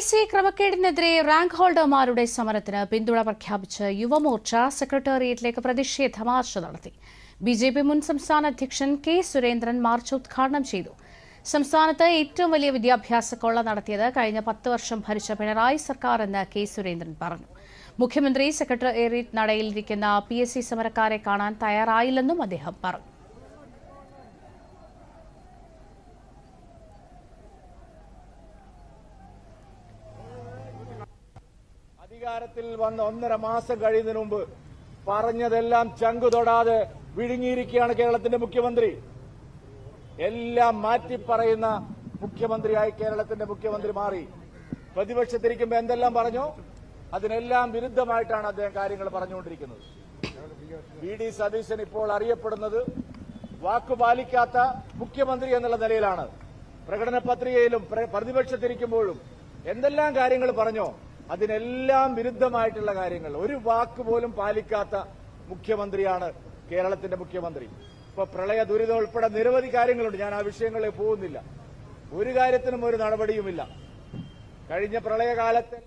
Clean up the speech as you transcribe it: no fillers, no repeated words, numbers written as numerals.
PSC ക്രമക്കേടിനെതിരെ rank ഹോൾഡർമാരുടെ സമരത്തിന് പിന്തുണ പ്രഖ്യാപിച്ച് യുവമോർച്ച സെക്രട്ടേറിയറ്റിലേക്ക് പ്രതിഷേധ മാർച്ച് നടത്തി. BJP മുൻ സംസ്ഥാന അധ്യക്ഷൻ K. സുരേന്ദ്രൻ മാർച്ച് ഉദ്ഘാടനം ചെയ്തു. സംസ്ഥാനത്ത് ഏറ്റവും വലിയ വിദ്യാഭ്യാസ കൊള്ള നടത്തിയത് കഴിഞ്ഞ 10 വർഷം ഭരിച്ച പിണറായി സർക്കാർ എന്ന് K. സുരേന്ദ്രൻ പറഞ്ഞു. മുഖ്യമന്ത്രി സെക്രട്ടേറിയറ്റ് നടയിലിരിക്കുന്ന PSC സമരക്കാരെ കാണാൻ തയ്യാറായില്ലെന്നും അദ്ദേഹം പറഞ്ഞു. അധികാരത്തിൽ വന്ന് 1.5 മാസം കഴിയുന്നതിന് മുമ്പ് പറഞ്ഞതെല്ലാം ചങ്കു തൊടാതെ വിഴുങ്ങിയിരിക്കുകയാണ് കേരളത്തിന്റെ മുഖ്യമന്ത്രി. എല്ലാം മാറ്റി പറയുന്ന മുഖ്യമന്ത്രിയായി കേരളത്തിന്റെ മുഖ്യമന്ത്രി മാറി. പ്രതിപക്ഷത്തിരിക്കുമ്പോൾ എന്തെല്ലാം പറഞ്ഞോ അതിനെല്ലാം വിരുദ്ധമായിട്ടാണ് അദ്ദേഹം കാര്യങ്ങൾ പറഞ്ഞുകൊണ്ടിരിക്കുന്നത്. VD സതീശൻ ഇപ്പോൾ അറിയപ്പെടുന്നത് വാക്കുപാലിക്കാത്ത മുഖ്യമന്ത്രി എന്നുള്ള നിലയിലാണ്. പ്രകടന പത്രികയിലും പ്രതിപക്ഷത്തിരിക്കുമ്പോഴും എന്തെല്ലാം കാര്യങ്ങൾ പറഞ്ഞോ അതിനെല്ലാം വിരുദ്ധമായിട്ടുള്ള കാര്യങ്ങൾ, ഒരു വാക്ക് പോലും പാലിക്കാത്ത മുഖ്യമന്ത്രിയാണ് കേരളത്തിന്റെ മുഖ്യമന്ത്രി. ഇപ്പൊ പ്രളയ ദുരിതം ഉൾപ്പെടെ നിരവധി കാര്യങ്ങളുണ്ട്. ഞാൻ ആ വിഷയങ്ങളിൽ പോകുന്നില്ല. ഒരു കാര്യത്തിനും ഒരു നടപടിയുമില്ല. കഴിഞ്ഞ പ്രളയകാലത്ത്